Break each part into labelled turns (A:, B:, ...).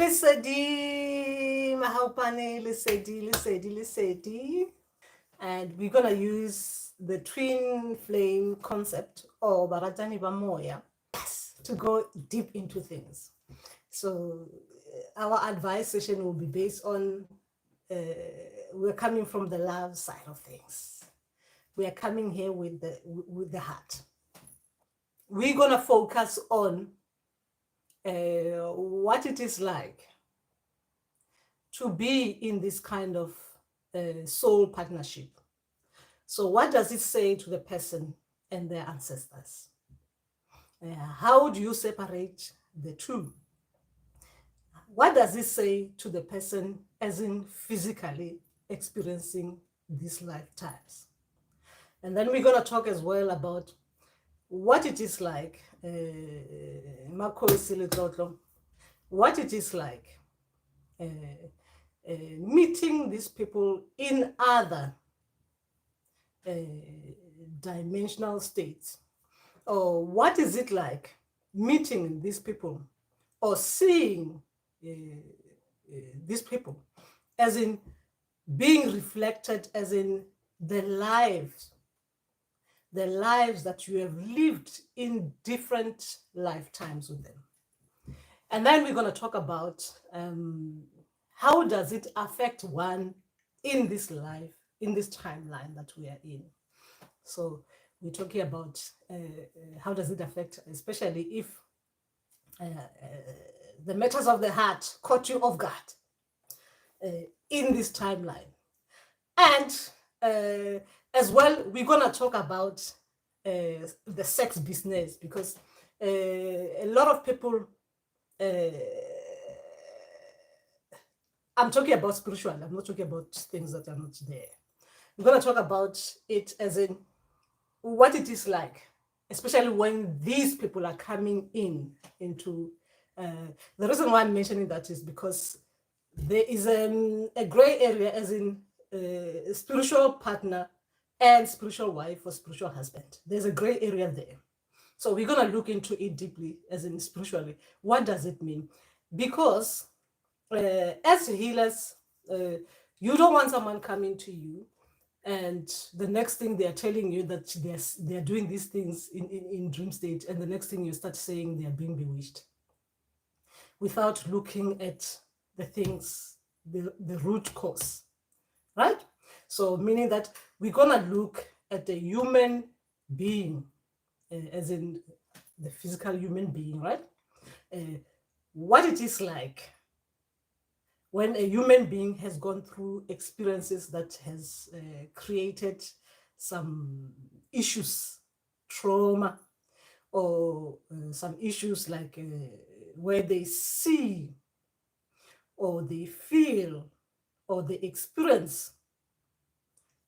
A: Lesedi, Mahaupane, Lesedi. And we're going to use the twin flame concept or Baratani Bamoya to go deep into things. So our advice session will be based on, we're coming from the love side of things. We are coming here with the heart. We're going to focus on what it is like to be in this kind of soul partnership. So what does it say to the person and their ancestors? How do you separate the two? What does it say to the person as in physically experiencing these lifetimes? And then we're going to talk as well about what it is like, what it is like meeting these people in other dimensional states, or what is it like meeting these people or seeing these people as in being reflected as in the lives that you have lived in different lifetimes with them. And then we're going to talk about how does it affect one in this life, in this timeline that we are in. So we're talking about how does it affect, especially if the matters of the heart caught you off guard in this timeline. And as well, we're going to talk about the sex business, because a lot of people, I'm talking about spiritual, I'm not talking about things that are not there. We're going to talk about it as in what it is like, especially when these people are coming into the reason why I'm mentioning that is because there is a gray area as in spiritual partner and spiritual wife or spiritual husband. There's a gray area there. So we're going to look into it deeply as in spiritually. What does it mean? Because as healers, you don't want someone coming to you and the next thing they are telling you that they're doing these things in dream state, and the next thing you start saying they are being bewitched without looking at the things, the root cause, right? So meaning that we're gonna look at the human being, as in the physical human being, right? What it is like when a human being has gone through experiences that has created some issues, trauma, or some issues like where they see or they feel or they experience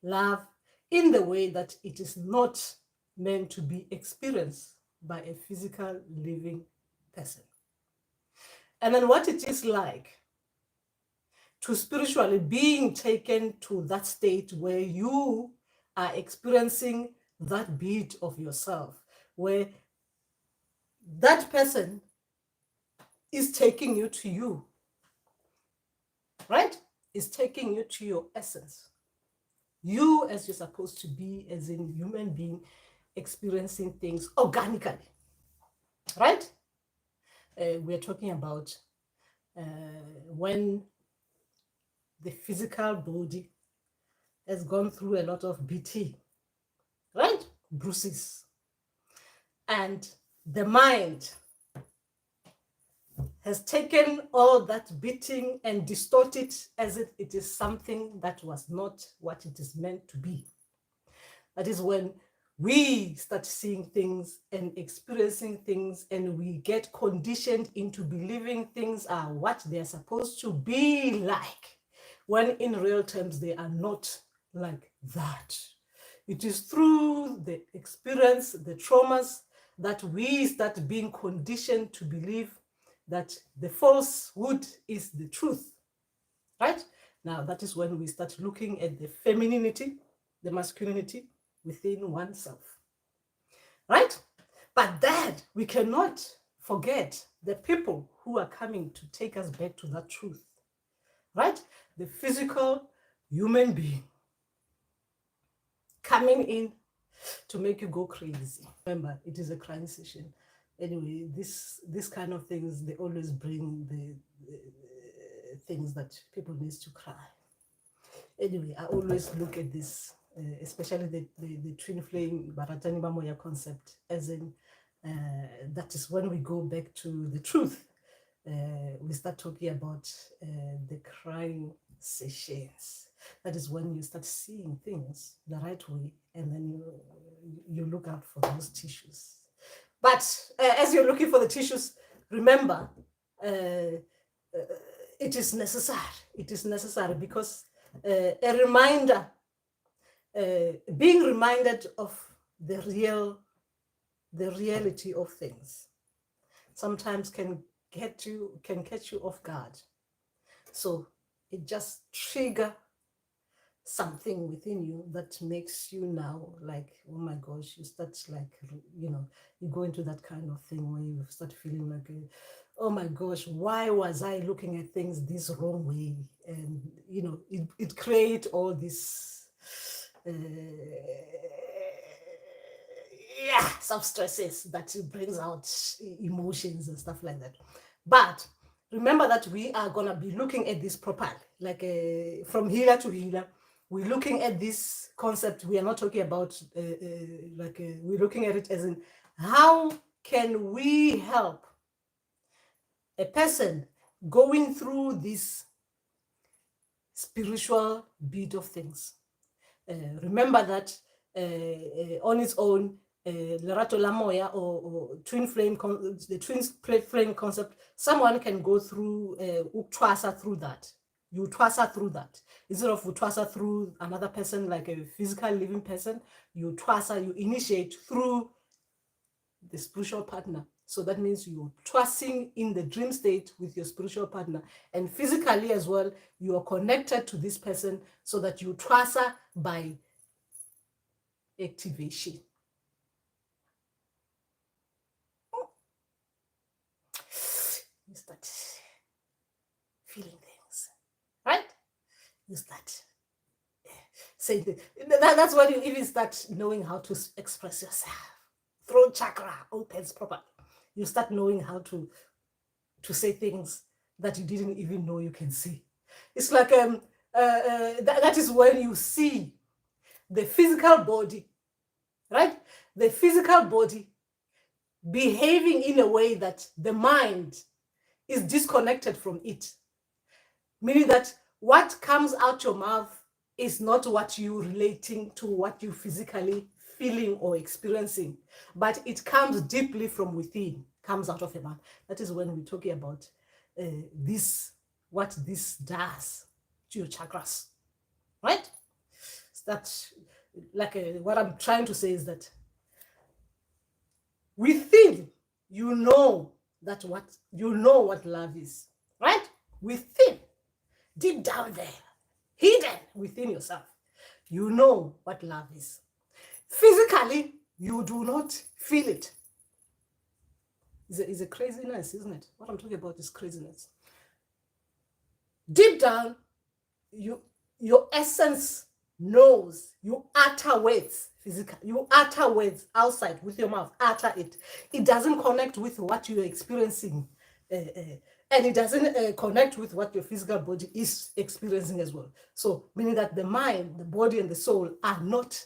A: love in the way that it is not meant to be experienced by a physical living person. And then what it is like to spiritually being taken to that state where you are experiencing that beat of yourself, where that person is taking you to you, right? Is taking you to your essence. You as you're supposed to be as a human being experiencing things organically, right? We're talking about when the physical body has gone through a lot of BT, right? Bruises. And the mind has taken all that beating and distorted as if it is something that was not what it is meant to be. That is when we start seeing things and experiencing things, and we get conditioned into believing things are what they're supposed to be like, when in real terms they are not like that. It is through the experience, the traumas, that we start being conditioned to believe that the falsehood is the truth, right? Now, that is when we start looking at the femininity, the masculinity within oneself, right? But then we cannot forget the people who are coming to take us back to that truth, right? The physical human being coming in to make you go crazy. Remember, it is a crying session. Anyway, this kind of things, they always bring the things that people need to cry. Anyway, I always look at this, especially the twin flame Baratani Bamoya concept, as in that is when we go back to the truth. We start talking about the crying sessions. That is when you start seeing things the right way, and then you look out for those tissues. But as you're looking for the tissues, remember, it is necessary. It is necessary because a reminder, being reminded of the reality of things, sometimes can catch you off guard. So it just triggers something within you that makes you now like, oh my gosh, you start like, you go into that kind of thing where you start feeling like, oh my gosh, why was I looking at things this wrong way? And it creates all this some stresses that it brings out emotions and stuff like that. But remember that we are going to be looking at this properly, like from healer to healer. We're looking at this concept. We are not talking about we're looking at it as in, how can we help a person going through this spiritual bit of things? Remember that on its own, Lerato Lamoya or twin flame, the twin flame concept, someone can go through Utwasa through that. You Twasa through that. Instead of Utwasa through another person, like a physical living person, you Twasa, you initiate through the spiritual partner. So that means you're trusting in the dream state with your spiritual partner. And physically as well, you are connected to this person so that you trust her by activation. You start feeling things, right? You start saying things. That's when you even start knowing how to express yourself. Throat chakra opens properly. You start knowing how to say things that you didn't even know you can say. It's like that is when you see the physical body, right? The physical body behaving in a way that the mind is disconnected from it. Meaning that what comes out your mouth is not what you relating to what you physically feeling or experiencing, but it comes deeply from within, comes out of your mouth. That is when we're talking about what this does to your chakras, right? That's like what I'm trying to say is that within you know what love is, right? Within, deep down there, hidden within yourself, you know what love is. Physically, you do not feel it. It's a craziness, isn't it? What I'm talking about is craziness. Deep down, your essence knows. You utter words physically. You utter words outside with your mouth. Utter it. It doesn't connect with what you're experiencing. And it doesn't connect with what your physical body is experiencing as well. So, meaning that the mind, the body, and the soul are not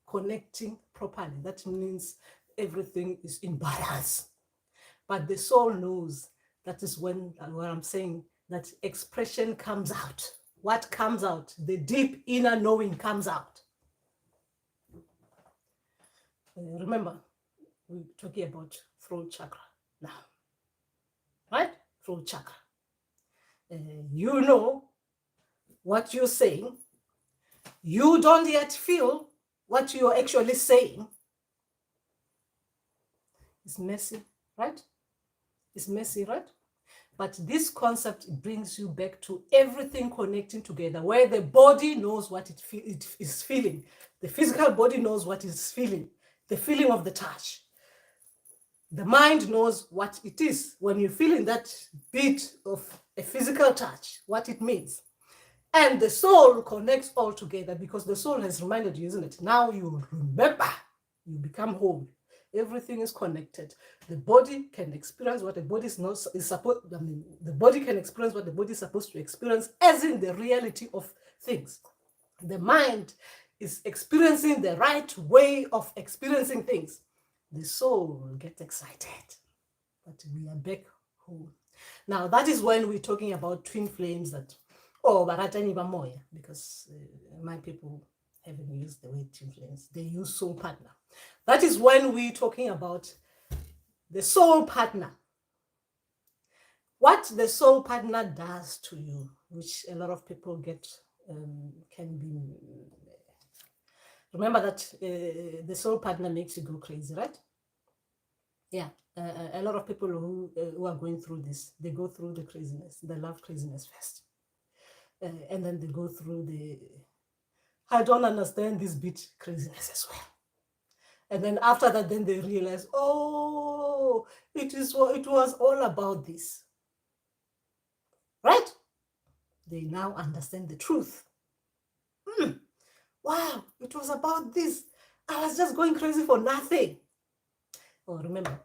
A: connecting properly. That means everything is in balance. But the soul knows. That is when what I'm saying, that expression comes out. What comes out? The deep inner knowing comes out. Remember, we're talking about throat chakra now, right? Throat chakra. You know what you're saying. You don't yet feel what you're actually saying. It's messy, right? It's messy, right? But this concept brings you back to everything connecting together, where the body knows what it is feeling. The physical body knows what it's feeling, the feeling of the touch. The mind knows what it is. When you feel in that beat of a physical touch, what it means. And the soul connects all together because the soul has reminded you, isn't it? Now you remember, you become whole. Everything is connected. The body can experience what the body is supposed. I mean, the body can experience what the body is supposed to experience, as in the reality of things. The mind is experiencing the right way of experiencing things. The soul gets excited, but we are back home. Now that is when we're talking about twin flames that, oh, baratani bamoya, because my people haven't used the word twin flames. They use soul partner. That is when we're talking about the soul partner. What the soul partner does to you, which a lot of people get, can be. Remember that the soul partner makes you go crazy, right? Yeah. A lot of people who are going through this, they go through the craziness, the love craziness first. And then they go through the, I don't understand this bit craziness as well. And then after that, then they realize, oh, it was all about this. Right? They now understand the truth. Wow, it was about this. I was just going crazy for nothing. Oh, remember,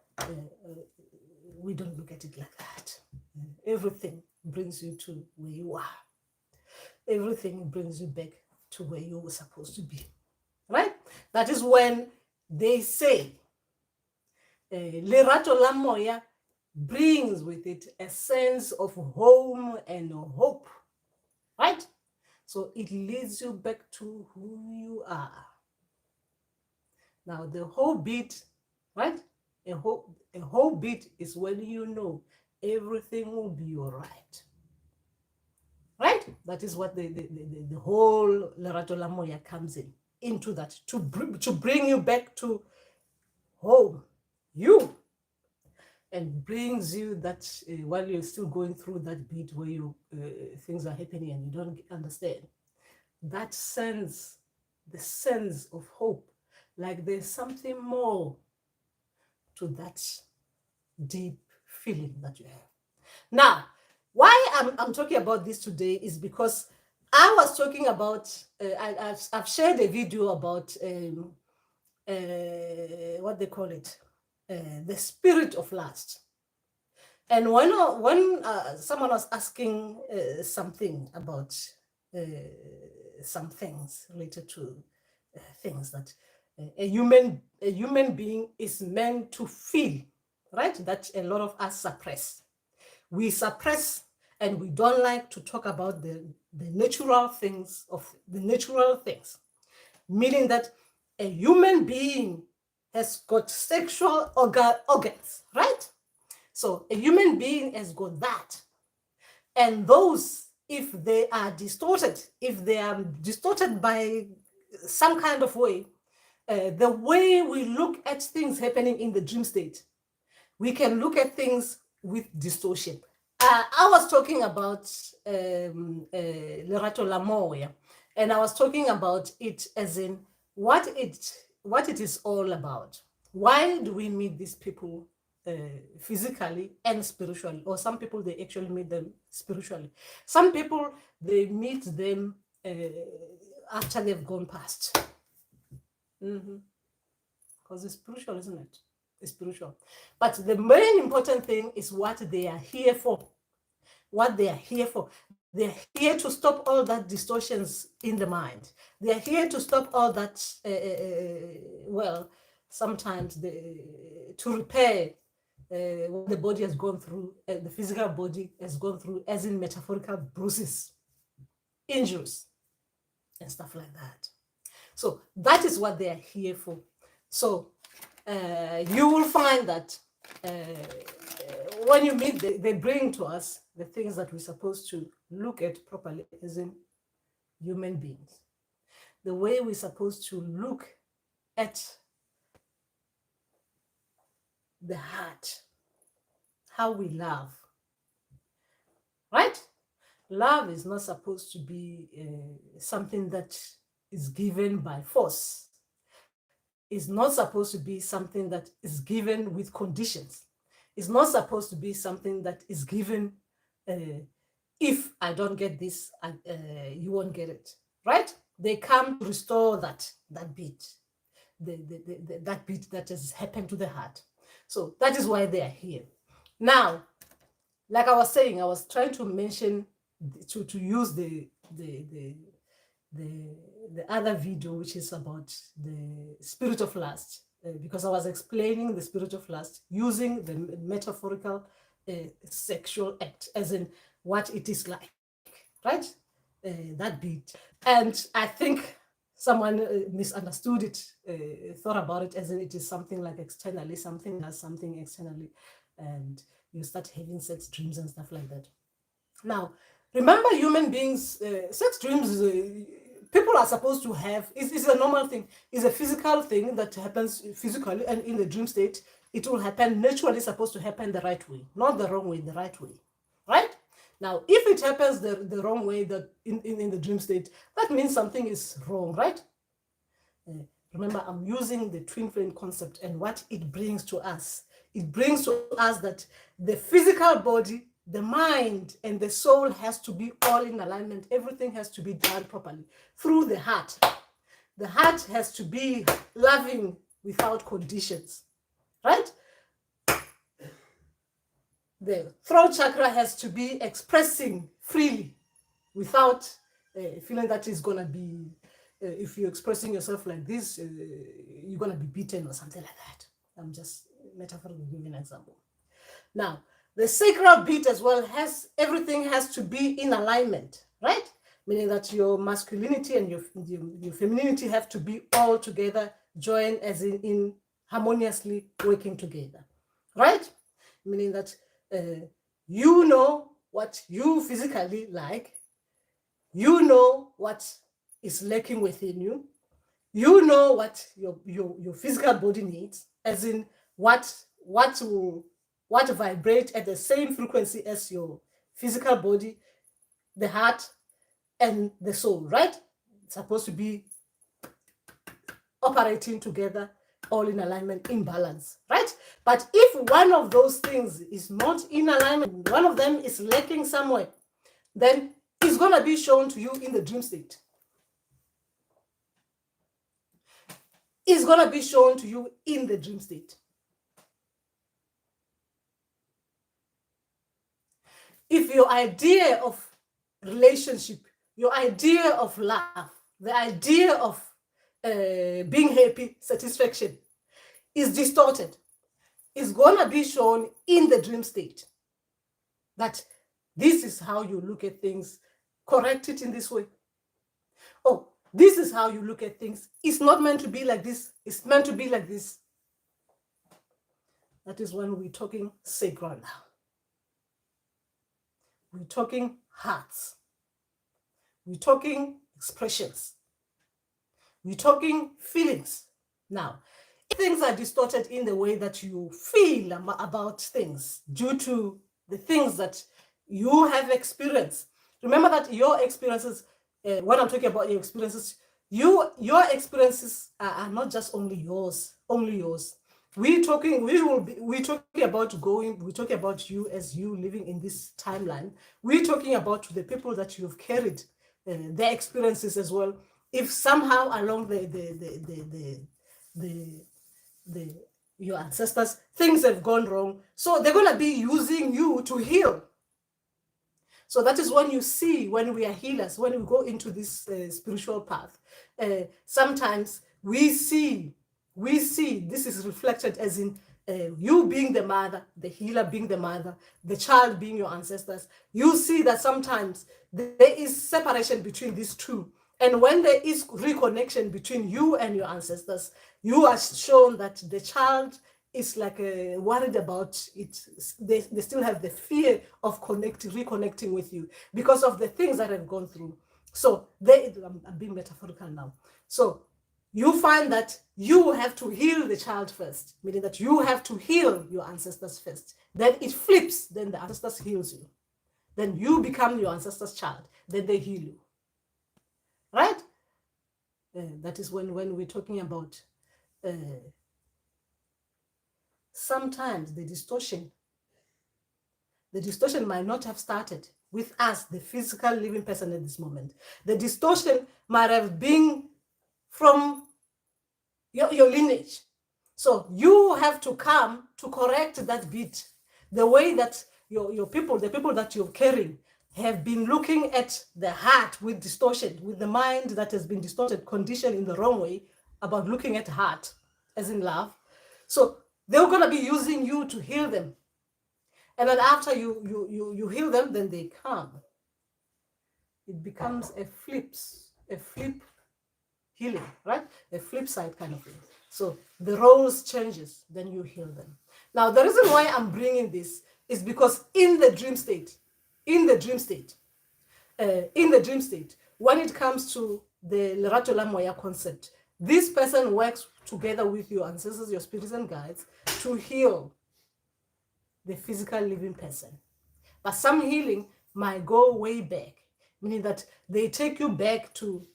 A: we don't look at it like that. Everything brings you to where you are. Everything brings you back to where you were supposed to be. Right? That is when they say, Lerato la moya brings with it a sense of home and hope. Right? So it leads you back to who you are. Now, the whole bit, right? A whole bit is when you know everything will be all right. Right? That is what the whole Lerato la moya comes into that, to bring you back to home, you, and brings you that while you're still going through that bit where you things are happening and you don't understand, that sense, the sense of hope, like there's something more to that deep feeling that you have. Now, why I'm talking about this today is because I was talking about, I've shared a video about what they call it, the spirit of lust. And when someone was asking something about some things related to things that a human being is meant to feel, right? That a lot of us suppress. We suppress and we don't like to talk about the natural things of the natural things, meaning that a human being has got sexual organs, right? So a human being has got that. And those, if they are distorted by some kind of way, the way we look at things happening in the dream state, we can look at things with distortion. I was talking about Lerato Lamoya, and I was talking about it as in what it is all about. Why do we meet these people physically and spiritually? Or some people, they actually meet them spiritually. Some people, they meet them after they've gone past. Because it's spiritual, isn't it? It's spiritual. But the main important thing is what they are here for. What they are here for. They're here to stop all that distortions in the mind. They're here to stop all that, sometimes to repair what the body has gone through, the physical body has gone through, as in metaphorical bruises, injuries, and stuff like that. So that is what they are here for. So you will find that when you meet, they bring to us the things that we're supposed to look at properly as in human beings. The way we're supposed to look at the heart, how we love, right? Love is not supposed to be something that is given by force. is not supposed to be something that is given with conditions. It's not supposed to be something that is given, if I don't get this, you won't get it, right? They come to restore that beat, that beat that has happened to the heart. So that is why they are here. Now, like I was saying, I was trying to mention, to use the other video, which is about the spirit of lust, because I was explaining the spirit of lust using the metaphorical sexual act, as in what it is like, right? That beat. And I think someone misunderstood it, thought about it as in it is something like externally, something as something externally, and you start having sex dreams and stuff like that. Now, remember, human beings, sex dreams, people are supposed to have, it's a normal thing. It's a physical thing that happens physically, and in the dream state, it will happen naturally, supposed to happen the right way, not the wrong way, the right way, right? Now, if it happens the wrong way, that in the dream state, that means something is wrong, right? Remember, I'm using the twin flame concept and what it brings to us. It brings to us that the physical body, the mind, and the soul has to be all in alignment. Everything has to be done properly through the heart. The heart has to be loving without conditions, right? The throat chakra has to be expressing freely without feeling that it's going to be, if you're expressing yourself like this, you're going to be beaten or something like that. I'm just metaphorically giving an example. Now, the sacral beat as well everything has to be in alignment, right? Meaning that your masculinity and your femininity have to be all together, joined, as in harmoniously working together, right? Meaning that you know what you physically like, you know what is lacking within you, you know what your physical body needs, as in what vibrate at the same frequency as your physical body, the heart, and the soul, right? It's supposed to be operating together, all in alignment, in balance, right? But if one of those things is not in alignment, one of them is lacking somewhere, then it's going to be shown to you in the dream state. It's going to be shown to you in the dream state. If your idea of relationship, your idea of love, the idea of being happy, satisfaction, is distorted, it's going to be shown in the dream state. That this is how you look at things, correct it in this way. Oh, this is how you look at things. It's not meant to be like this. It's meant to be like this. That is when we're talking sacral now. We're talking hearts. We're talking expressions. We're talking feelings. Now, if things are distorted in the way that you feel about things due to the things that you have experienced, remember that your experiences, when I'm talking about your experiences, your experiences are not just only yours, We're talking about you as you living in this timeline. We're talking about the people that you've carried, their experiences as well. If somehow along your ancestors, things have gone wrong, so they're gonna be using you to heal. So that is when you see, when we are healers, when we go into this spiritual path, sometimes we see this is reflected as in you being the mother, the healer being the mother, the child being your ancestors. You see that sometimes there is separation between these two. And when there is reconnection between you and your ancestors, you are shown that the child is like worried about it. They still have the fear of reconnecting with you because of the things that have gone through. So I'm being metaphorical now. So you find that you have to heal the child first, meaning that you have to heal your ancestors first. Then it flips, then the ancestors heals you. Then you become your ancestors' child, then they heal you. Right? That is when we're talking about sometimes the distortion might not have started with us, the physical living person at this moment. The distortion might have been from your lineage. So you have to come to correct that bit. The way that your people, the people that you're carrying, have been looking at the heart with distortion, with the mind that has been distorted, conditioned in the wrong way about looking at heart as in love. So they're going to be using you to heal them. And then after you heal them, then they come. It becomes a flip healing, right? A flip side kind of thing. So the roles changes, then you heal them. Now, the reason why I'm bringing this is because in the dream state, when it comes to the Lerato Lamoya concept, this person works together with your ancestors, your spirits and guides to heal the physical living person. But some healing might go way back, meaning that they take you back to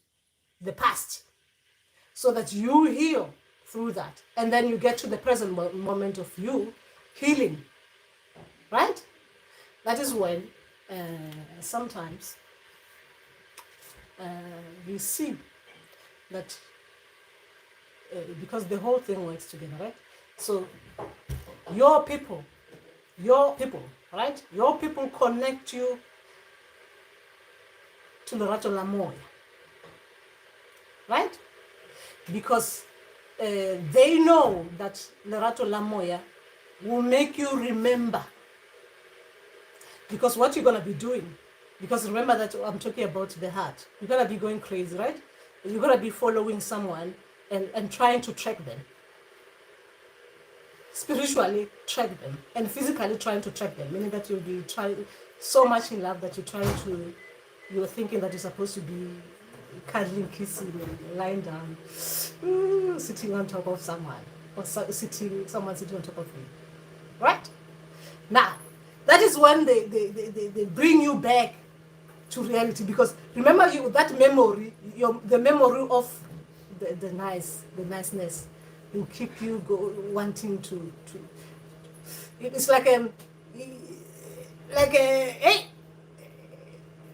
A: the past so that you heal through that. And then you get to the present moment of you healing, right? That is when sometimes we see that because the whole thing works together, right? So your people, right? Your people connect you to the Lerato Lamoya, right? Because they know that Lerato Lamoya will make you remember. Because what you're going to be doing, because remember that I'm talking about the heart, you're going to be going crazy, right? You're going to be following someone and trying to track them. Spiritually track them and physically trying to track them, meaning that you'll be trying so much in love that you're thinking that you're supposed to be cuddling, kissing, and lying down, sitting on top of someone, or someone sitting on top of you, right? Now, that is when they bring you back to reality, because remember that memory, the memory of the niceness will keep you wanting to. It's like hey,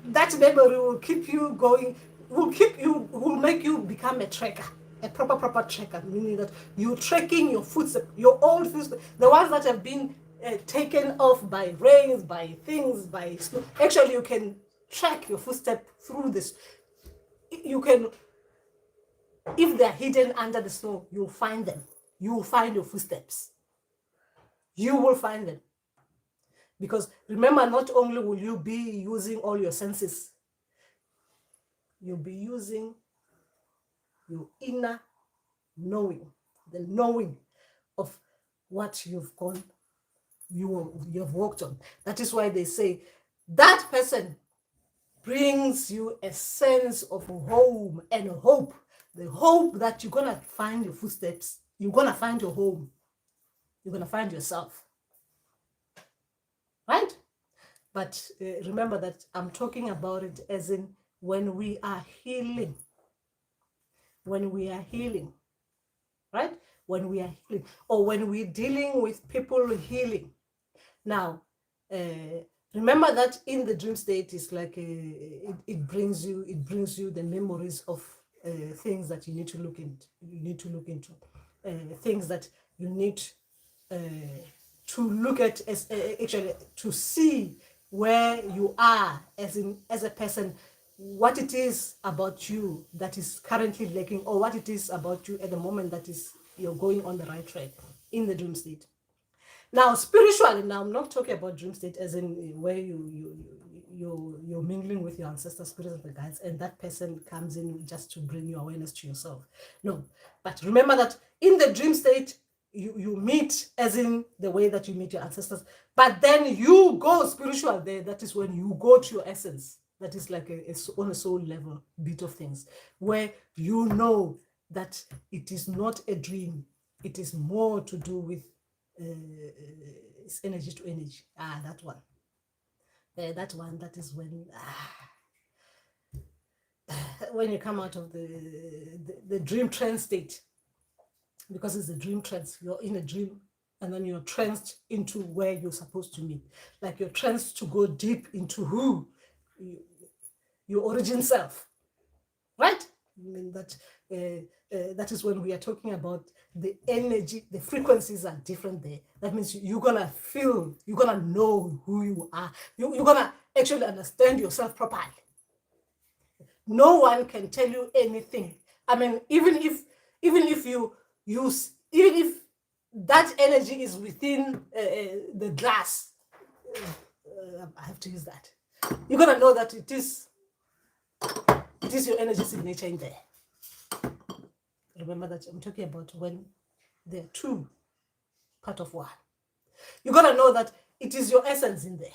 A: that memory will keep you going, will make you become a tracker, a proper tracker, meaning that you're tracking your footsteps, your old footsteps, the ones that have been taken off by rains, by things, by snow. Actually, you can track your footsteps through this. You can, if they're hidden under the snow, you'll find them. You will find your footsteps. You will find them. Because remember, not only will you be using all your senses, you'll be using your inner knowing, the knowing of what you've gone, you've walked on. That is why they say that person brings you a sense of home and hope. The hope that you're gonna find your footsteps, you're gonna find your home, you're gonna find yourself, right? But remember that I'm talking about it as in when we are healing. When we are healing, right? When we are healing, or when we're dealing with people healing. Now, remember that in the dream state is like it brings you the memories of things that you need to look into. Things that you need to look at as actually to see where you are as a person, what it is about you that is currently lacking, or what it is about you at the moment that is you're going on the right track in the dream state. Now, spiritually, now I'm not talking about dream state as in where you're mingling with your ancestor spirits and the guides, and that person comes in just to bring you awareness to yourself. No, but remember that in the dream state, you meet as in the way that you meet your ancestors, but then you go spiritual there. That is when you go to your essence. That is like on a soul level bit of things, where you know that it is not a dream. It is more to do with it's energy to energy. That one. That is when you come out of the dream trance state. because it's a dream trance. You're in a dream and then you're tranced into where you're supposed to meet. Like you're tranced to go deep into who? Your origin self, right? I mean that is when we are talking about the energy, the frequencies are different there. That means you're gonna feel, you're gonna know who you are. You're gonna actually understand yourself properly. No one can tell you anything. I mean, even if you use, even if that energy is within the glass, I have to use that. You're gonna know that it is your energy signature in there. Remember that I'm talking about when they're two part of one. You gotta know that it is your essence in there,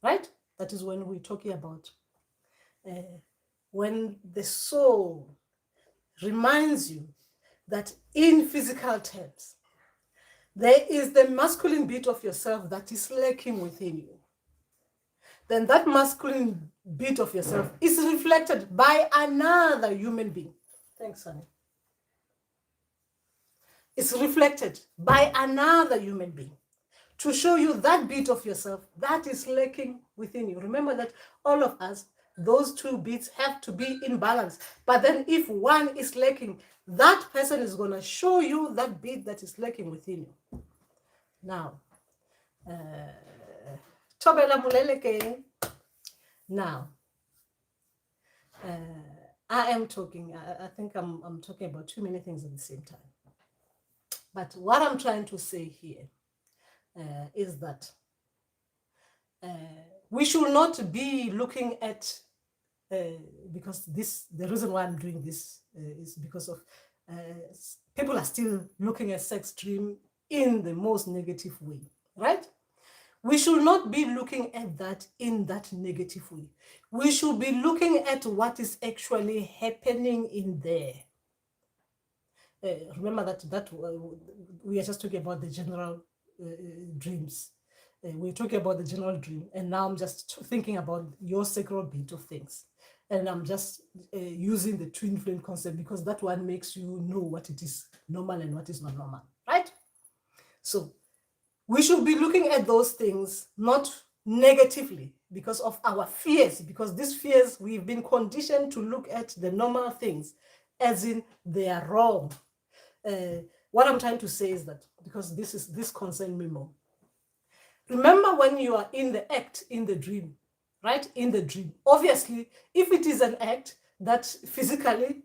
A: right? That is when we're talking about when the soul reminds you that in physical terms, there is the masculine bit of yourself that is lacking within you. Then that masculine bit of yourself is reflected by another human being. Thanks, honey. It's reflected by another human being to show you that bit of yourself that is lacking within you. Remember that all of us, those two bits have to be in balance. But then if one is lacking, that person is going to show you that bit that is lacking within you. Now, now, I am talking, I think I'm talking about too many things at the same time. But what I'm trying to say here is that we should not be looking at, because the reason why I'm doing this is because of people are still looking at sex dream in the most negative way, right? We should not be looking at that in that negative way. We should be looking at what is actually happening in there. Remember that we are just talking about the general dreams. We're talking about the general dream, and now I'm just thinking about your sacral bit of things. And I'm just using the twin flame concept because that one makes you know what it is normal and what is not normal, right? So we should be looking at those things not negatively because of our fears, because these fears, we've been conditioned to look at the normal things as in they are wrong. What I'm trying to say is that, because this concerns me more. Remember when you are in the act, in the dream, right? In the dream. Obviously, if it is an act that physically,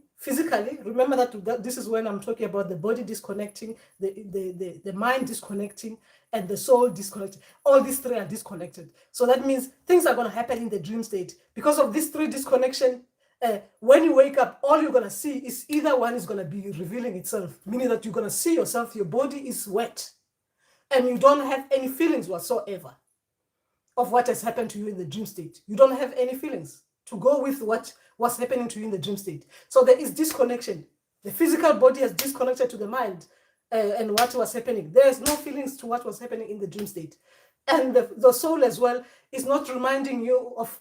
A: remember that this is when I'm talking about the body disconnecting, the mind disconnecting, and the soul disconnected. All these three are disconnected. So that means things are going to happen in the dream state. Because of these three disconnection, when you wake up, all you're going to see is either one is going to be revealing itself, meaning that you're going to see yourself, your body is wet, and you don't have any feelings whatsoever of what has happened to you in the dream state. You don't have any feelings to go with what's happening to you in the dream state. So there is disconnection. The physical body has disconnected to the mind and what was happening. There is no feelings to what was happening in the dream state. And the soul as well is not reminding you of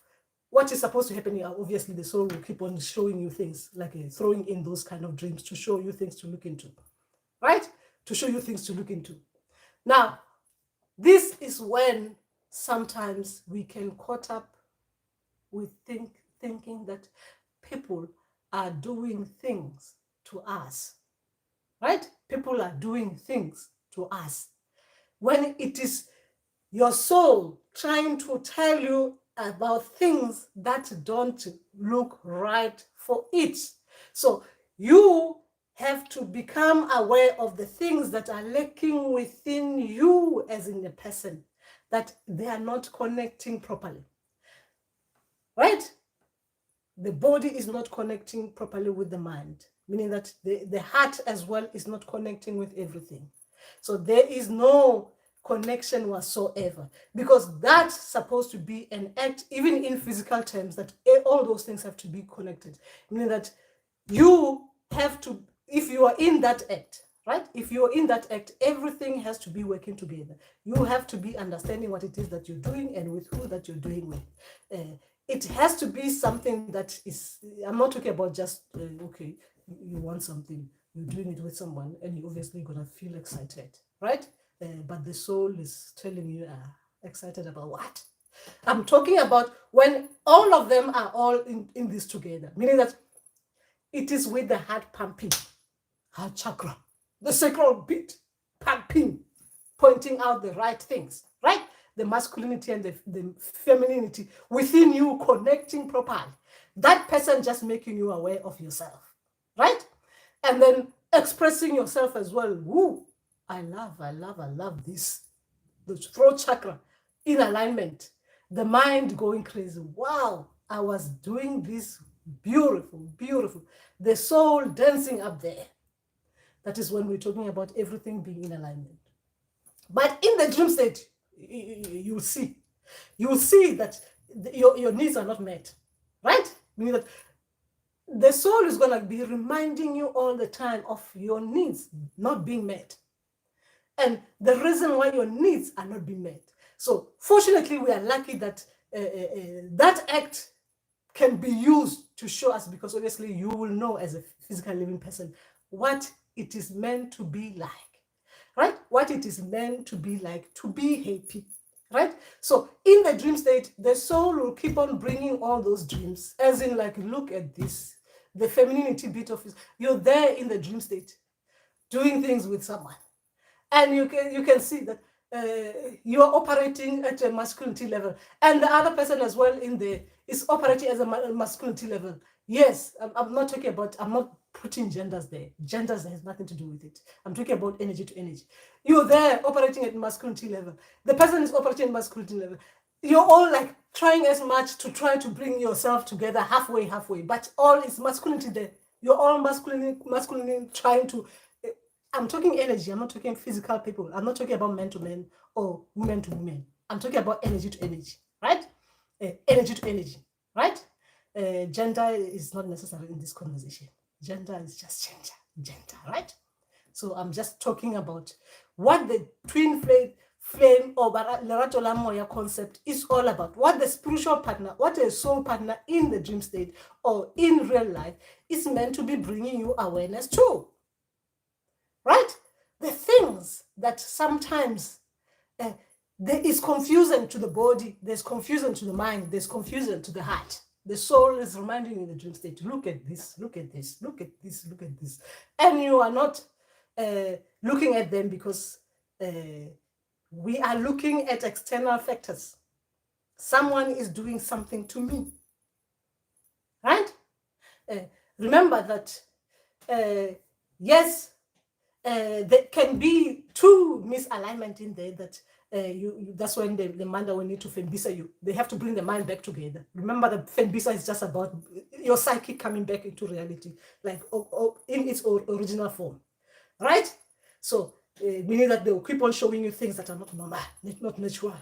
A: what is supposed to happen. Obviously, the soul will keep on showing you things, like throwing in those kind of dreams to show you things to look into, right? To show you things to look into. Now, this is when sometimes we can caught up with thinking that people are doing things to us, right? People are doing things to us. When it is your soul trying to tell you about things that don't look right for it. So you have to become aware of the things that are lacking within you as in a person, that they are not connecting properly, right? The body is not connecting properly with the mind, meaning that the heart as well is not connecting with everything. So there is no connection whatsoever, because that's supposed to be an act, even in physical terms, that all those things have to be connected, meaning that you have to, if you are in that act, right? If you're in that act, everything has to be working together. You have to be understanding what it is that you're doing and with who that you're doing with. It has to be something that is, I'm not talking about just, okay, you want something, you're doing it with someone, and you're obviously gonna feel excited, right? But the soul is telling you, excited about what? I'm talking about when all of them are all in this together, meaning that it is with the heart pumping, heart chakra, the sacral beat pumping, pointing out the right things, right? The masculinity and the femininity within you connecting properly. That person just making you aware of yourself, right? And then expressing yourself as well. Woo, I love this. The throat chakra in alignment. The mind going crazy. Wow, I was doing this beautiful. The soul dancing up there. That is when we're talking about everything being in alignment. But in the dream state, you'll see that your needs are not met, right? Meaning that the soul is going to be reminding you all the time of your needs not being met and the reason why your needs are not being met. So fortunately, we are lucky that that act can be used to show us, because obviously you will know as a physical living person what it is meant to be like, right? What it is meant to be like, to be happy, right? So in the dream state, the soul will keep on bringing all those dreams, as in like, look at this, the femininity bit of it. You're there in the dream state, doing things with someone, and you can see that you are operating at a masculinity level, and the other person as well in there is operating as a masculinity level. Yes, I'm not talking about, I'm not putting genders there. Genders has nothing to do with it. I'm talking about energy to energy. You're there operating at masculinity level. The person is operating at masculinity level. You're all like trying as much to try to bring yourself together halfway, but all is masculinity there. You're all masculinity trying to. I'm talking energy. I'm not talking physical people. I'm not talking about men to men or women to women. I'm talking about energy to energy, right? Energy to energy, right? Gender is not necessary in this conversation. Gender is just gender, right? So I'm just talking about what the twin flame or Lerato la Moya concept is all about. What the spiritual partner, what a soul partner in the dream state or in real life is meant to be bringing you awareness to. Right? The things that sometimes there is confusion to the body, there's confusion to the mind, there's confusion to the heart. The soul is reminding you in the dream state, look at this, look at this, look at this, look at this. And you are not looking at them because we are looking at external factors. Someone is doing something to me. Right? Remember that, yes, there can be two misalignment in there that that's when the manda will need to fembisa you. They have to bring the mind back together. Remember that fembisa is just about your psyche coming back into reality, like in its original form, right? So meaning that they will keep on showing you things that are not normal, not natural,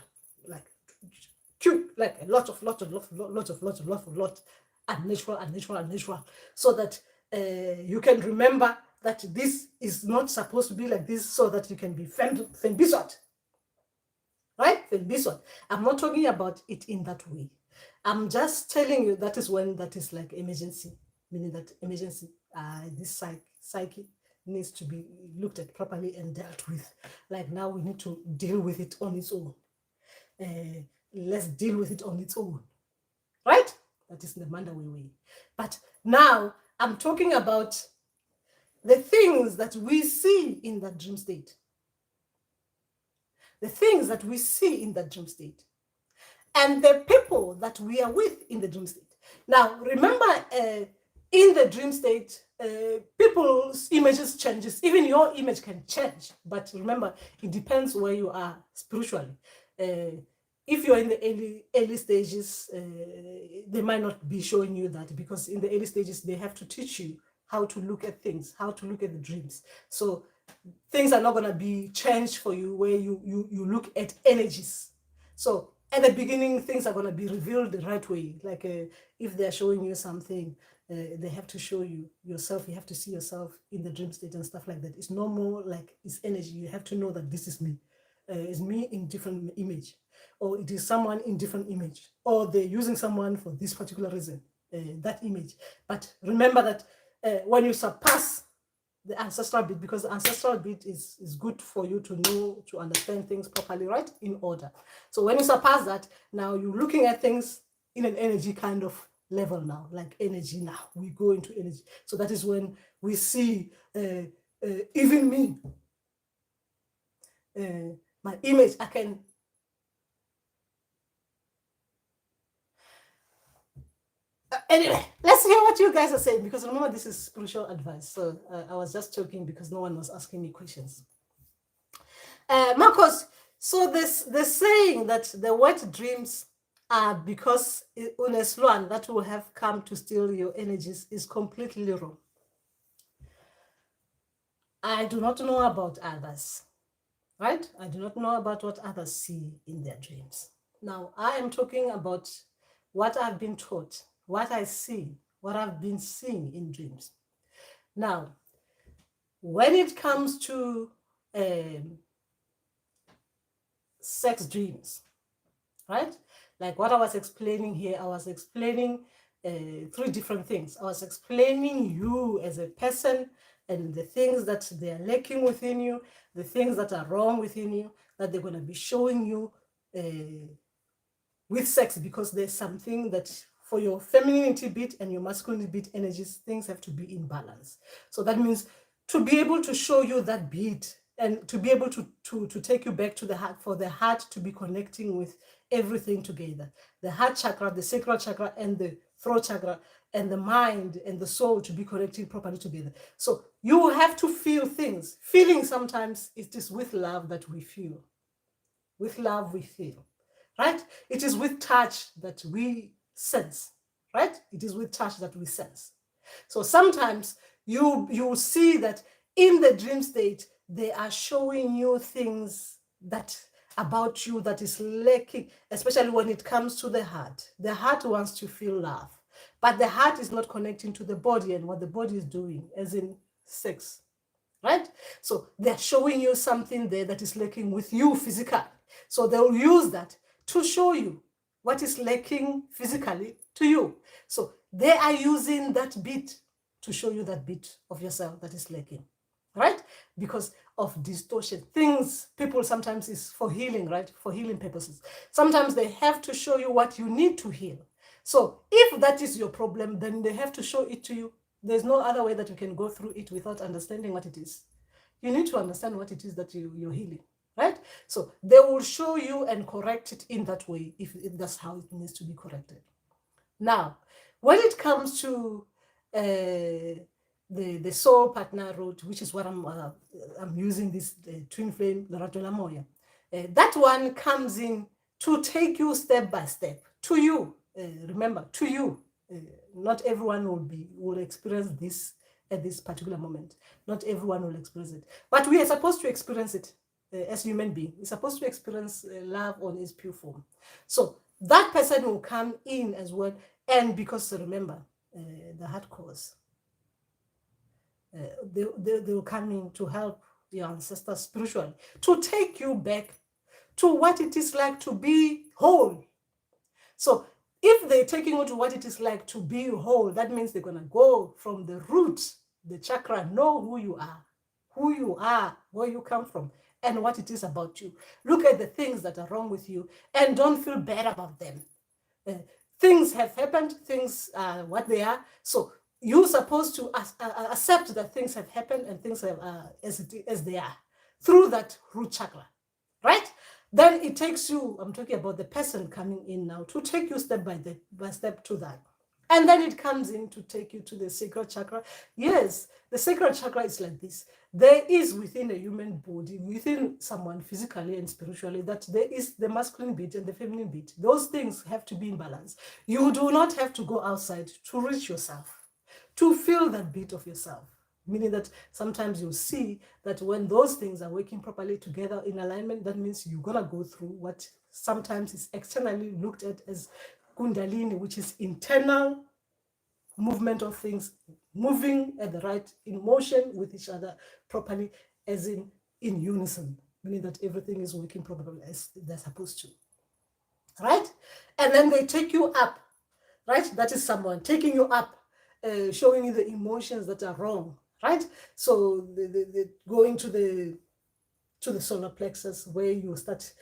A: like cute, like a lot, unnatural, so that you can remember that this is not supposed to be like this, so that you can be fembisot. Right? Fembisot. I'm not talking about it in that way. I'm just telling you that is when that is like emergency, meaning that emergency, this psyche needs to be looked at properly and dealt with. Like now we need to deal with it on its own. Let's deal with it on its own. Right? That is the Mandawi way. But now I'm talking about the things that we see in that dream state. The things that we see in that dream state. And the people that we are with in the dream state. Now, remember, in the dream state, people's images changes. Even your image can change. But remember, it depends where you are spiritually. If you're in the early stages, they might not be showing you that, because in the early stages, they have to teach you how to look at things, how to look at the dreams. So things are not going to be changed for you where you look at energies. So at the beginning, things are going to be revealed the right way. Like if they're showing you something, they have to show you yourself. You have to see yourself in the dream state and stuff like that. It's no more like it's energy. You have to know that this is me. It's me in different image, or it is someone in different image, or they're using someone for this particular reason, that image. But remember that when you surpass the ancestral bit, because the ancestral bit is good for you to know, to understand things properly, right, in order. So when you surpass that, now you're looking at things in an energy kind of level now, like energy. Now we go into energy. So that is when we see even me, my image. I can anyway, let's hear what you guys are saying, because remember, this is spiritual advice. So I was just joking because no one was asking me questions. Marcos, so the saying that the wet dreams are because Unesluan that will have come to steal your energies is completely wrong. I do not know about others, right? I do not know about what others see in their dreams. Now, I am talking about what I've been taught, what I see, what I've been seeing in dreams. Now, when it comes to sex dreams, right? Like what I was explaining here, I was explaining 3 different things. I was explaining you as a person and the things that they are lacking within you, the things that are wrong within you, that they're going to be showing you with sex, because there's something that for your femininity bit and your masculinity bit energies, things have to be in balance. So that means to be able to show you that bit and to be able to take you back to the heart, for the heart to be connecting with everything together. The heart chakra, the sacral chakra, and the throat chakra, and the mind and the soul to be connecting properly together. So you have to feel things. Feeling sometimes it is with love that we feel. With love we feel, right? It is with touch that we sense, right? It is with touch that we sense. So sometimes you see that in the dream state, they are showing you things that about you that is lacking, especially when it comes to the heart. The heart wants to feel love, but the heart is not connecting to the body and what the body is doing, as in sex, right? So they're showing you something there that is lacking with you physically. So they'll use that to show you what is lacking physically to you. So they are using that bit to show you that bit of yourself that is lacking, right? Because of distortion. Things, people sometimes is for healing, right? For healing purposes. Sometimes they have to show you what you need to heal. So if that is your problem, then they have to show it to you. There's no other way that you can go through it without understanding what it is. You need to understand what it is that you're healing, right? So they will show you and correct it in that way if that's how it needs to be corrected. Now, when it comes to the soul partner route, which is what I'm using this twin flame Lerato la Moya, that one comes in to take you step by step to you. Remember, to you. Not everyone will experience this at this particular moment. Not everyone will experience it, but we are supposed to experience it as human beings. We're supposed to experience love on its pure form. So that person will come in as well, and because remember the heart cause, they will come in to help your ancestors spiritually, to take you back to what it is like to be whole. So if they're taking you to what it is like to be whole, that means they're going to go from the root, the chakra, know who you are, where you come from, and what it is about you. Look at the things that are wrong with you and don't feel bad about them. Things have happened, things are what they are. So you're supposed to accept that things have happened and things have as they are through that root chakra, right? Then it takes you, I'm talking about the person coming in now, to take you step by step to that. And then it comes in to take you to the sacral chakra. Yes, the sacral chakra is like this. There is within a human body, within someone physically and spiritually, that there is the masculine bit and the feminine bit. Those things have to be in balance. You do not have to go outside to reach yourself, to feel that bit of yourself. Meaning that sometimes you see that when those things are working properly together in alignment, that means you're going to go through what sometimes is externally looked at as Kundalini, which is internal movement of things moving at the right in motion with each other properly, as in unison, meaning that everything is working properly as they're supposed to, right? And then they take you up, right? That is someone taking you up, showing you the emotions that are wrong, right? So the going to the solar plexus where you start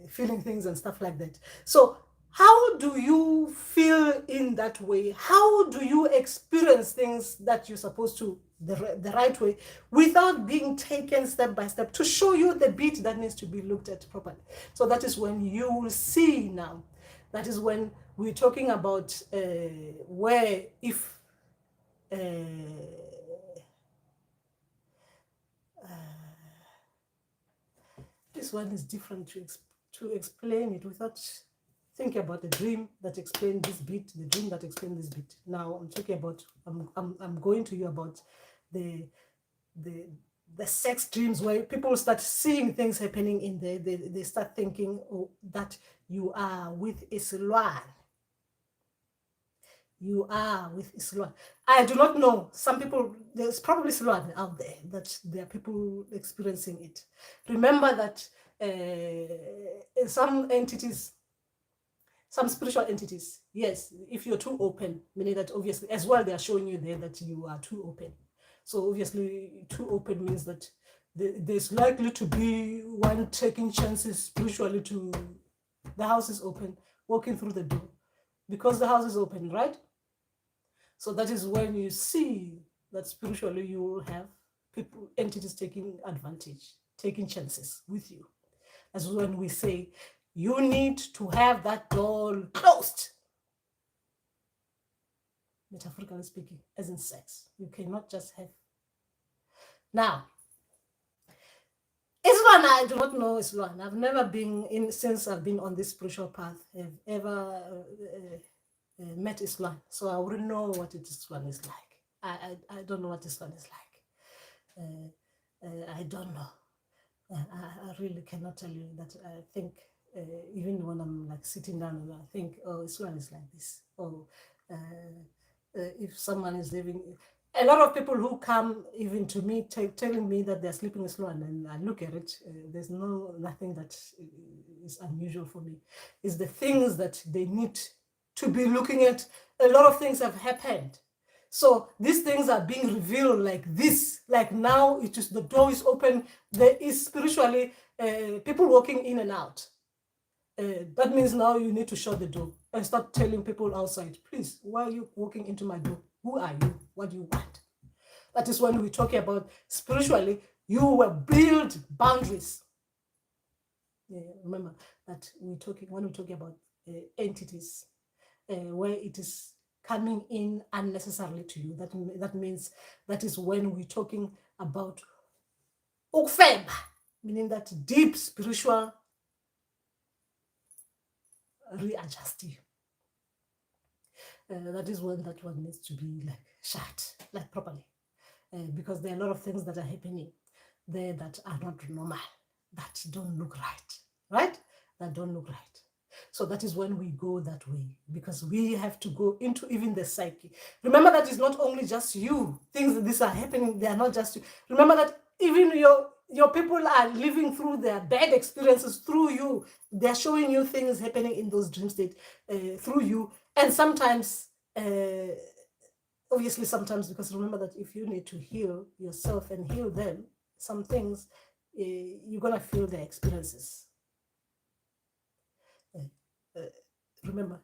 A: feeling things and stuff like that. So how do you feel in that way? How do you experience things that you're supposed to the right way without being taken step by step to show you the bit that needs to be looked at properly? So that is when you will see now. That is when we're talking about where if uh, this one is different to explain it without thinking about the dream that explained this bit, the dream that explained this bit. Now I'm talking about, I'm going to you about the the the sex dreams where people start seeing things happening in there. They start thinking, oh, that you are with Islam. You are with Islam. I do not know. Some people, there's probably Islam out there that there are people experiencing it. Remember that some entities, some spiritual entities, yes, if you're too open, meaning that obviously as well they are showing you there that you are too open. So obviously too open means that there's likely to be one taking chances spiritually to the house is open, walking through the door because the house is open, right? So that is when you see that spiritually you will have people, entities taking advantage, taking chances with you. That's when we say you need to have that door closed. Metaphorically speaking, as in sex. You cannot just have. Now, Islam, I do not know Islam. I've never been in, since I've been on this spiritual path, I've ever met Islam. So I wouldn't know what Islam is like. I don't know what Islam is like. I don't know. I really cannot tell you that. I think even when I'm like sitting down and I think, oh, Islam is like this. Oh, if someone is living, a lot of people who come even to me telling me that they're sleeping Islam, and I look at it, there's nothing that is unusual for me. It's the things that they need to be looking at. A lot of things have happened. So these things are being revealed like this, like now it is the door is open. There is spiritually people walking in and out. That means now you need to shut the door and start telling people outside, please, why are you walking into my door? Who are you? What do you want? That is when we talk about spiritually, you will build boundaries. Yeah, remember that when we're talking about entities, where it is coming in unnecessarily to you. That means that is when we're talking about ukfeb, meaning that deep spiritual readjusting. That is when that one needs to be like shut, like properly, because there are a lot of things that are happening there that are not normal, that don't look right? That don't look right. So that is when we go that way, because we have to go into even the psyche. Remember that it's not only just you. Things that these are happening, they are not just you. Remember that even your people are living through their bad experiences through you. They're showing you things happening in those dream states through you. And sometimes, obviously sometimes, because remember that if you need to heal yourself and heal them, some things, you're going to feel their experiences. Remember,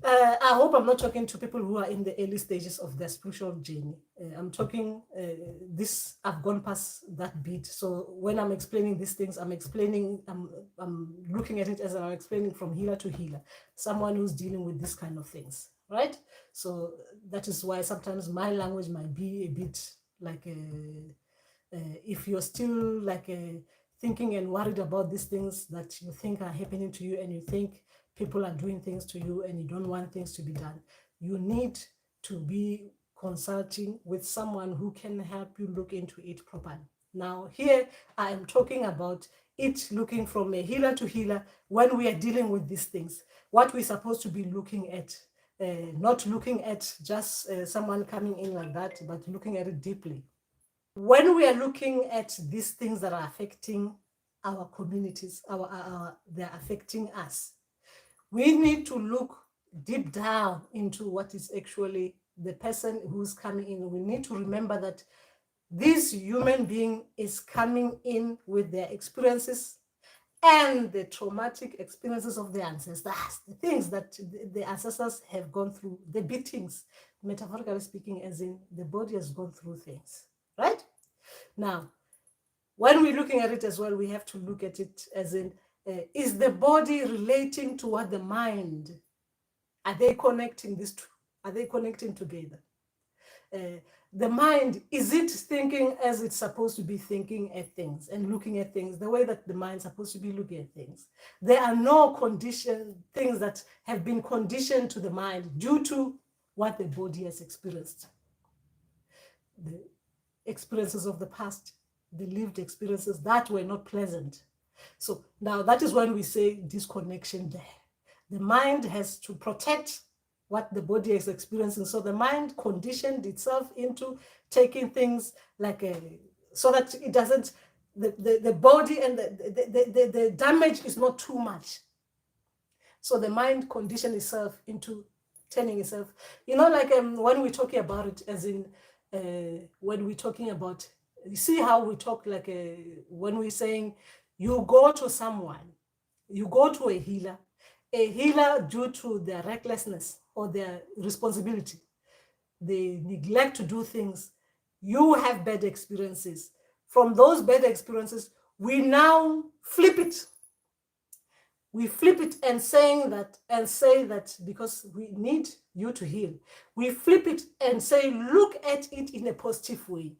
A: I hope I'm not talking to people who are in the early stages of their spiritual journey. I'm talking this, I've gone past that bit. So when I'm explaining these things, I'm looking at it as I'm explaining from healer to healer, someone who's dealing with this kind of things, right? So that is why sometimes my language might be a bit like, if you're still like thinking and worried about these things that you think are happening to you, and you think people are doing things to you and you don't want things to be done, you need to be consulting with someone who can help you look into it properly. Now here I am talking about it looking from a healer to healer when we are dealing with these things, what we're supposed to be looking at, not looking at just someone coming in like that, but looking at it deeply. When we are looking at these things that are affecting our communities, they're affecting us, we need to look deep down into what is actually the person who's coming in, we need to remember that this human being is coming in with their experiences and the traumatic experiences of the ancestors, the things that the ancestors have gone through, the beatings, metaphorically speaking, as in the body has gone through things, right? Now, when we're looking at it as well, we have to look at it as in, is the body relating to what the mind? Are they connecting these two? Are they connecting together? The mind, is it thinking as it's supposed to be thinking at things and looking at things the way that the mind's supposed to be looking at things? There are no things that have been conditioned to the mind due to what the body has experienced. The experiences of the past, the lived experiences that were not pleasant. So now that is when we say disconnection there. The mind has to protect what the body is experiencing. So the mind conditioned itself into taking things like so that it doesn't, the body and the damage is not too much. So the mind conditioned itself into turning itself, like when we're talking about it, as in when we're talking about, you see how we talk like when we're saying you go to someone, you go to a healer due to their recklessness or their responsibility, they neglect to do things, you have bad experiences. From those bad experiences, we now flip it. We flip it and say that because we need you to heal, we flip it and say, look at it in a positive way.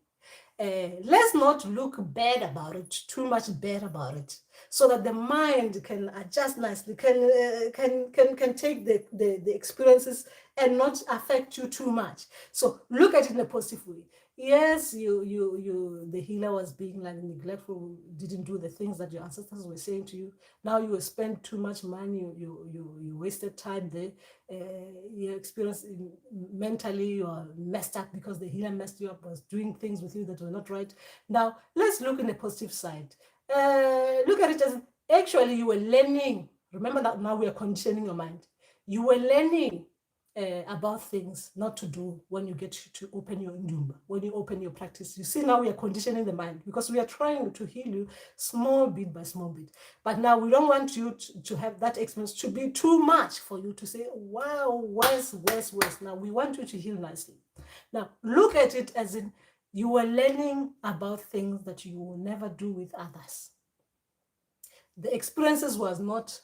A: Let's not look bad about it, too much bad about it, so that the mind can adjust nicely, can take the experiences and not affect you too much. So look at it in a positive way. Yes, the healer was being like neglectful, didn't do the things that your ancestors were saying to you. Now you spent too much money, you wasted time there. You experience mentally you are messed up because the healer messed you up, was doing things with you that were not right. Now let's look in the positive side. Look at it as actually you were learning. Remember that now we are conditioning your mind. You were learning about things not to do when you get to open your ndumba, when you open your practice. You see, now we are conditioning the mind because we are trying to heal you small bit by small bit. But now we don't want you to have that experience to be too much for you to say, wow, worse. Now we want you to heal nicely. Now look at it as in you were learning about things that you will never do with others. The experiences was not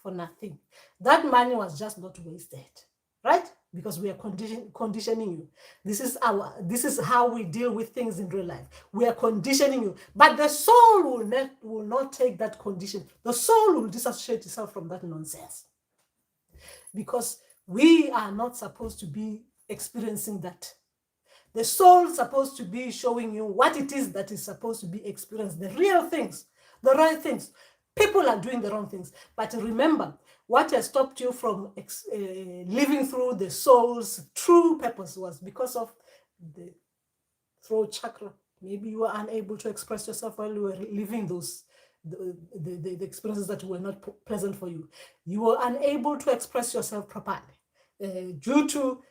A: for nothing. That money was just not wasted. Right? Because we are conditioning you. This is how we deal with things in real life. We are conditioning you. But the soul will not take that condition. The soul will disassociate itself from that nonsense. Because we are not supposed to be experiencing that. The soul is supposed to be showing you what it is that is supposed to be experienced, the real things, the right things. People are doing the wrong things. But remember, what has stopped you from living through the soul's true purpose was because of the throat chakra. Maybe you were unable to express yourself while you were living those the experiences that were not pleasant for you. You were unable to express yourself properly due to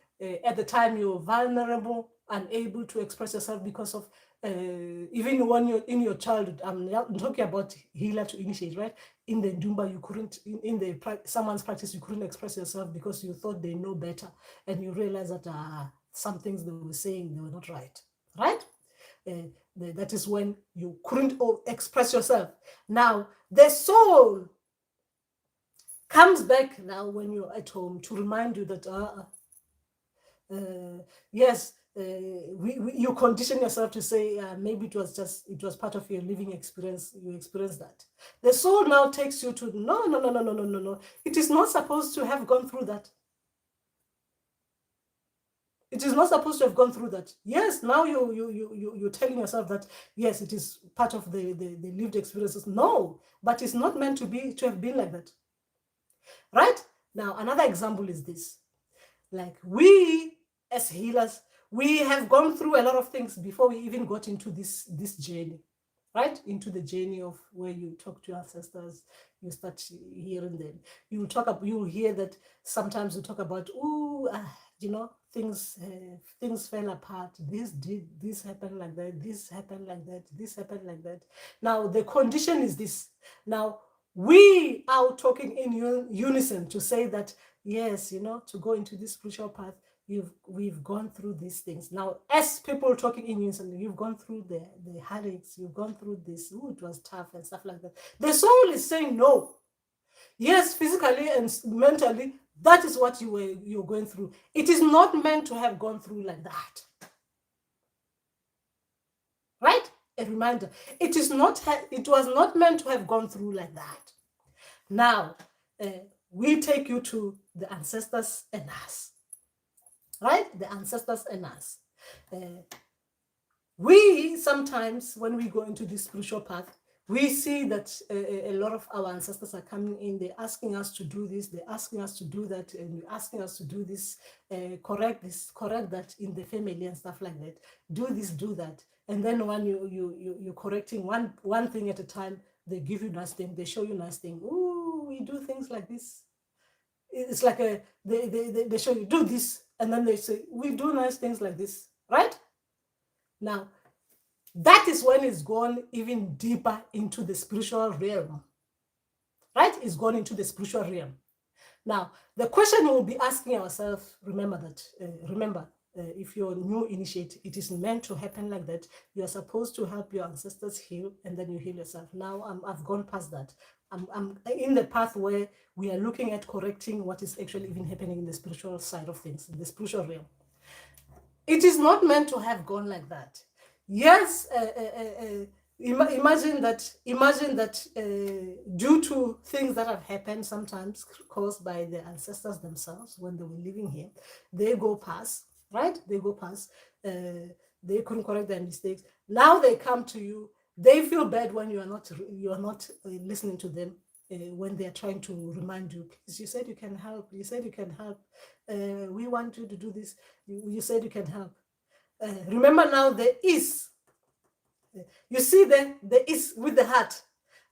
A: at the time you were vulnerable, unable to express yourself because of even when you're in your childhood. I'm talking about healer to initiate, right? In the Ndumba, you couldn't, in the someone's practice, you couldn't express yourself because you thought they know better, and you realize that some things they were saying, they were not right, right? That is when you couldn't express yourself. Now, the soul comes back now when you're at home to remind you that, yes, you condition yourself to say maybe it was part of your living experience. You experienced that. The soul now takes you to no. It is not supposed to have gone through that. It is not supposed to have gone through that. Yes, now you're telling yourself that yes, it is part of the lived experiences. No, but it's not meant to have been like that. Right? Now, another example is this. Like we as healers, we have gone through a lot of things before we even got into this journey, right? Into the journey of where you talk to your ancestors, you start hearing them. You hear that sometimes you talk about, things fell apart. This happened like that. This happened like that. This happened like that. Now the condition is this. Now we are talking in unison to say that yes, to go into this spiritual path, we've gone through these things. Now, as people talking in unison, you've gone through the headaches, you've gone through this. It was tough and stuff like that. The soul is saying no. Yes, physically and mentally, that is what you're going through. It is not meant to have gone through like that. Right? A reminder. It was not meant to have gone through like that. Now, we take you to the ancestors and us. Right? The ancestors and us. We sometimes, when we go into this spiritual path, we see that a lot of our ancestors are coming in. They're asking us to do this. They're asking us to do that, and they're asking us to do this, correct that in the family and stuff like that. Do this, do that, and then when you're correcting one thing at a time, they give you nice thing. They show you nice thing. Ooh, we do things like this. It's like they show you do this, and then they say we do nice things like this, right? Now, that is when it's gone even deeper into the spiritual realm, right? It's gone into the spiritual realm. Now, the question we'll be asking ourselves, remember, if you're new initiate, it is meant to happen like that. You're supposed to help your ancestors heal, and then you heal yourself. Now, I've gone past that. I'm in the path where we are looking at correcting what is actually even happening in the spiritual side of things, in the spiritual realm. It is not meant to have gone like that. Yes, imagine that due to things that have happened, sometimes caused by the ancestors themselves when they were living here, they go past, right? They go past. They couldn't correct their mistakes. Now they come to you. They feel bad when you are not listening to them. When they are trying to remind you, please, you said you can help. You said you can help. We want you to do this. You said you can help. Remember now, there is. You see, there is with the heart.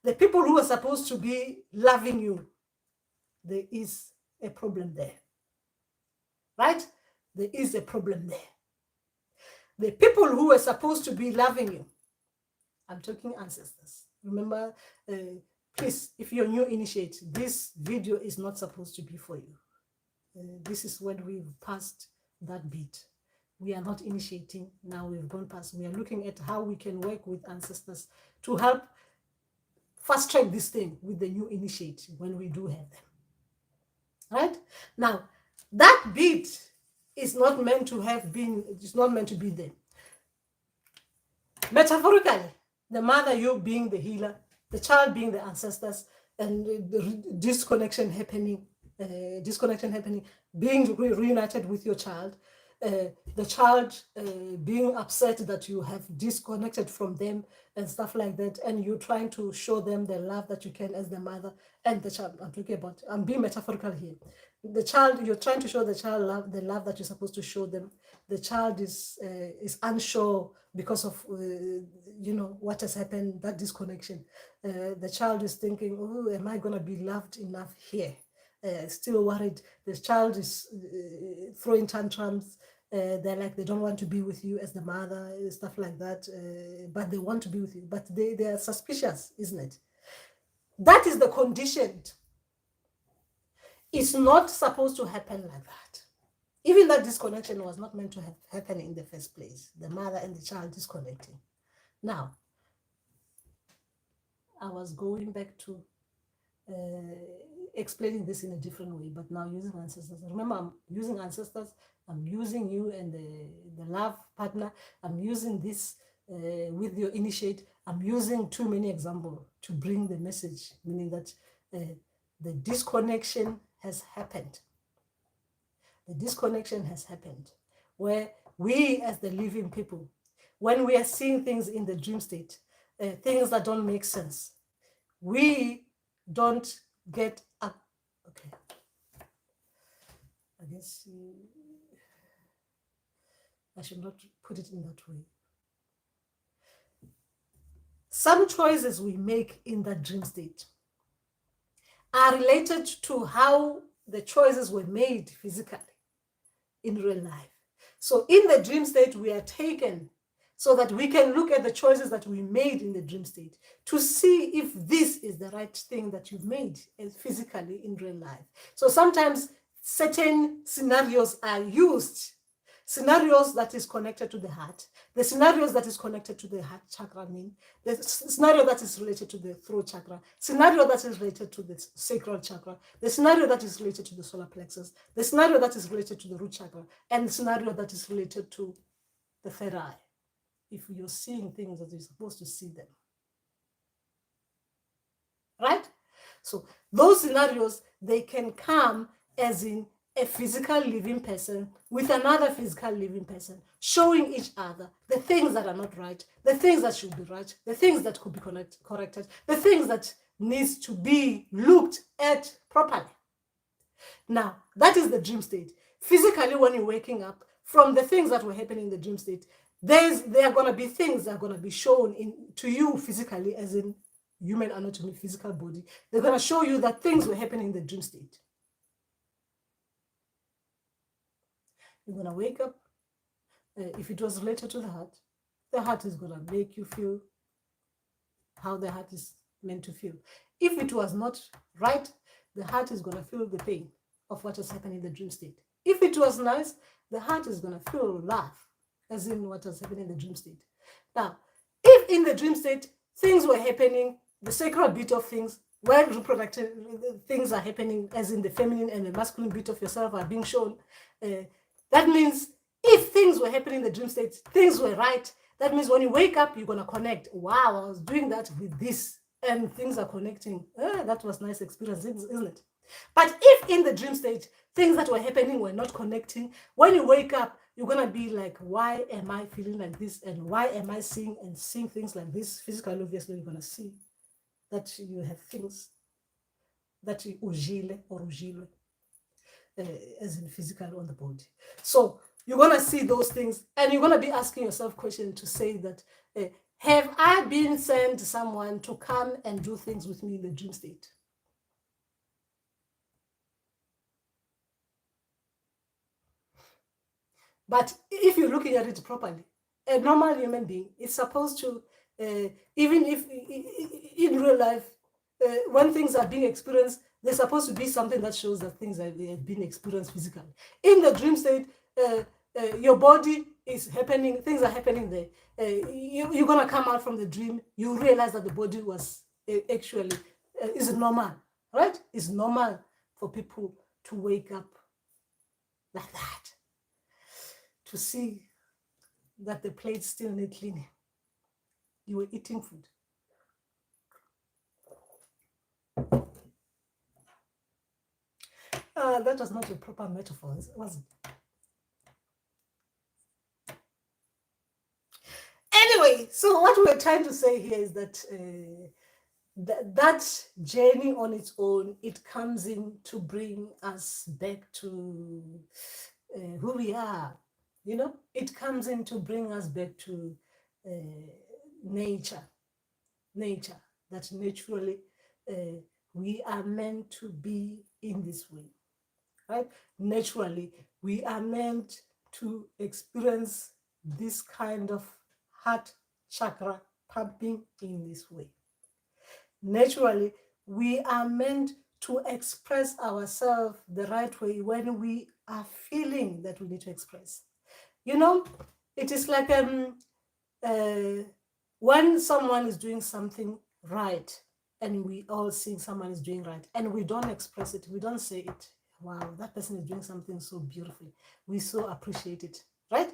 A: The people who are supposed to be loving you, there is a problem there. Right? There is a problem there. The people who are supposed to be loving you, I'm talking ancestors. Remember, please, if you're new initiate, this video is not supposed to be for you. This is when we've passed that bit. We are not initiating. Now we've gone past. We are looking at how we can work with ancestors to help fast track this thing with the new initiate when we do have them. Right? Now, that bit is not meant to have been, it's not meant to be there. Metaphorically, the mother, you being the healer, the child being the ancestors, and the disconnection happening, being reunited with your child, the child being upset that you have disconnected from them and stuff like that, and you're trying to show them the love that you can as the mother and the child. I'm being metaphorical here. The child, you're trying to show the child the love that you're supposed to show them. The child is unsure because of what has happened, that disconnection. The child is thinking, oh, am I gonna be loved enough here? Still worried. The child is throwing tantrums. They're like, they don't want to be with you as the mother, stuff like that, but they want to be with you, but they are suspicious, isn't it? That is the condition. It's not supposed to happen like that. Even that disconnection was not meant to have happened in the first place, the mother and the child disconnecting. Now, I was going back to explaining this in a different way, but now using ancestors. Remember, I'm using ancestors, I'm using you and the love partner, I'm using this with your initiate, I'm using too many examples to bring the message, meaning that the disconnection has happened. The disconnection has happened, where we as the living people, when we are seeing things in the dream state, things that don't make sense, we don't get up. Okay. I guess I should not put it in that way. Some choices we make in that dream state are related to how the choices were made physically. in real life. So in the dream state, we are taken so that we can look at the choices that we made in the dream state to see if this is the right thing that you've made physically in real life. So sometimes certain scenarios are used, scenarios that is connected to the heart, the scenarios that is connected to the heart chakra, the scenario that is related to the throat chakra, scenario that is related to the sacral chakra, the scenario that is related to the solar plexus, the scenario that is related to the root chakra, and the scenario that is related to the third eye. If you're seeing things that you're supposed to see them. Right? So those scenarios, they can come as in a physical living person with another physical living person, showing each other the things that are not right, the things that should be right, the things that could be corrected, the things that needs to be looked at properly. Now, that is the dream state. Physically, when you're waking up, from the things that were happening in the dream state, there are going to be things that are going to be shown to you physically, as in human anatomy, physical body. They're going to show you that things were happening in the dream state. You're going to wake up. If it was related to the heart is going to make you feel how the heart is meant to feel. If it was not right, the heart is going to feel the pain of what is happening in the dream state. If it was nice, the heart is going to feel love, as in what is happening in the dream state. Now, if in the dream state things were happening, the sacral bit of things, where reproductive things are happening, as in the feminine and the masculine bit of yourself are being shown, that means if things were happening in the dream state, things were right, that means when you wake up, you're going to connect. Wow, I was doing that with this, and things are connecting. That was a nice experience, isn't it? But if in the dream state, things that were happening were not connecting, when you wake up, you're going to be like, why am I feeling like this? And why am I seeing things like this? Physically, obviously, you're going to see that you have things that you ugile or ugile, as in physical on the body. So you're going to see those things, and you're going to be asking yourself questions to say that, have I been sent someone to come and do things with me in the dream state? But if you're looking at it properly, a normal human being is supposed to, even if in real life, when things are being experienced, there's supposed to be something that shows that things are being experienced physically. In the dream state, your body is happening, things are happening there. You're going to come out from the dream, you realize that the body was actually, is normal, right? It's normal for people to wake up like that, to see that the plates still need cleaning. You were eating food. That was not a proper metaphor, was it? Anyway, so what we're trying to say here is that that journey on its own, it comes in to bring us back to who we are. You know, it comes in to bring us back to nature, that naturally we are meant to be in this way, right? Naturally, we are meant to experience this kind of heart chakra pumping in this way. Naturally, we are meant to express ourselves the right way when we are feeling that we need to express. You know, it is like when someone is doing something right, and we all see someone is doing right, and we don't express it, we don't say it. Wow, that person is doing something so beautifully. We so appreciate it, right?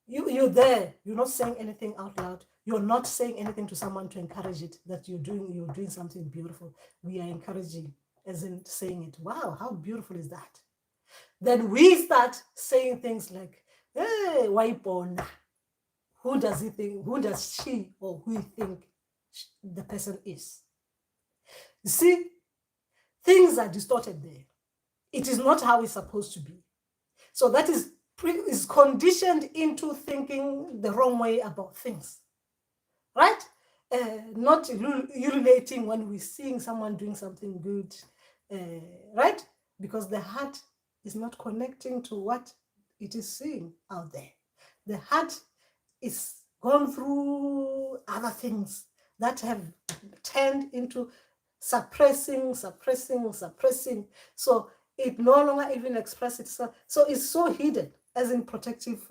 A: You're there. You're not saying anything out loud. You're not saying anything to someone to encourage it, that you're doing something beautiful. We are encouraging, as in saying it. Wow, how beautiful is that? Then we start saying things like, hey, why born? Who does he think? Who does she or we think the person is? You see, things are distorted there. It is not how it's supposed to be. So that is conditioned into thinking the wrong way about things, right? Not ululating when we're seeing someone doing something good, right? Because the heart is not connecting to what it is seeing out there. The heart is gone through other things that have turned into suppressing. So it no longer even expresses itself. So it's so hidden, as in a protective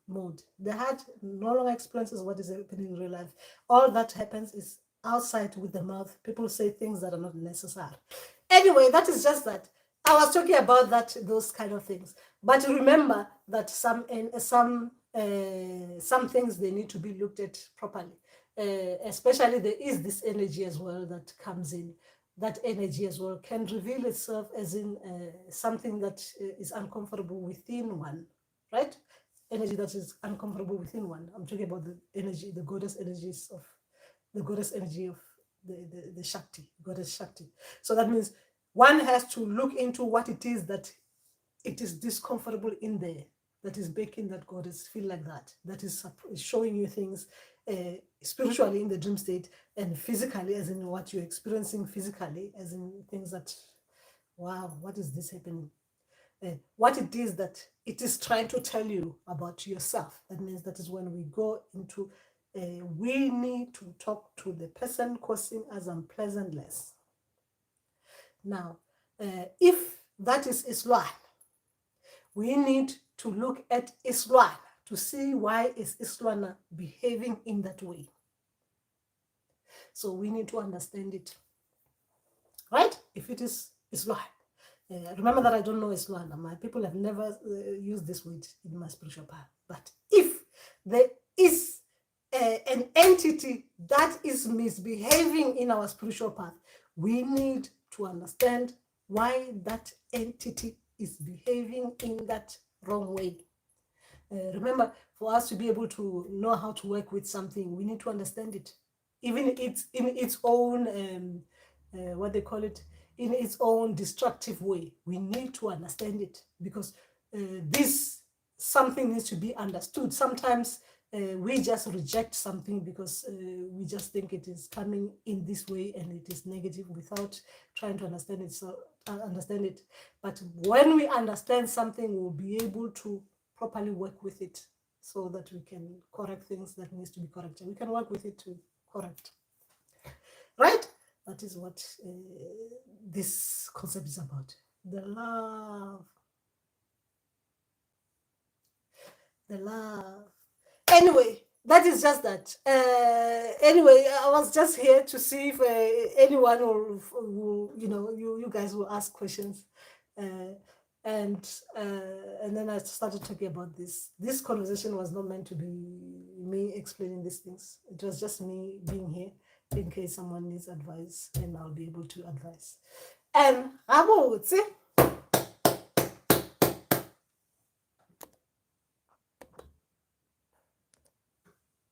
A: mode. The heart no longer experiences what is happening in real life. All that happens is outside with the mouth. People say things that are not necessary. Anyway, that is just that. I was talking about those kind of things. But remember that some things, they need to be looked at properly. Especially there is this energy as well that comes in. That energy as well can reveal itself as in something that is uncomfortable within one, right? Energy that is uncomfortable within one. I'm talking about the energy, the goddess energy of the Shakti, goddess Shakti. So that means one has to look into what it is that it is discomfortable in there, that is making that goddess feel like that. That is showing you things spiritually in the dream state, and physically, as in what you're experiencing physically, as in things that, wow, what is this happening? What it is that it is trying to tell you about yourself. That means that is when we go into, we need to talk to the person causing us unpleasantness. Now, if that is Islam, we need to look at Islam to see why is Islam behaving in that way. So we need to understand it, right? If it is Islam. Remember that I don't know Islam. My people have never used this word in my spiritual path. But if there is an entity that is misbehaving in our spiritual path, we need to understand why that entity is behaving in that wrong way. Remember, for us to be able to know how to work with something, we need to understand it. Even it's in its own, what they call it, in its own destructive way. We need to understand it, because this something needs to be understood. Sometimes we just reject something because we just think it is coming in this way and it is negative, without trying to understand it. Understand it. But when we understand something, we'll be able to properly work with it, so that we can correct things that needs to be corrected. We can work with it to correct. Right? That is what this concept is about. The love. Anyway, that is just that. Anyway, I was just here to see if anyone will, you guys will ask questions. And then I started talking about this. This conversation was not meant to be me explaining these things. It was just me being here in case someone needs advice, and I'll be able to advise. And I will say,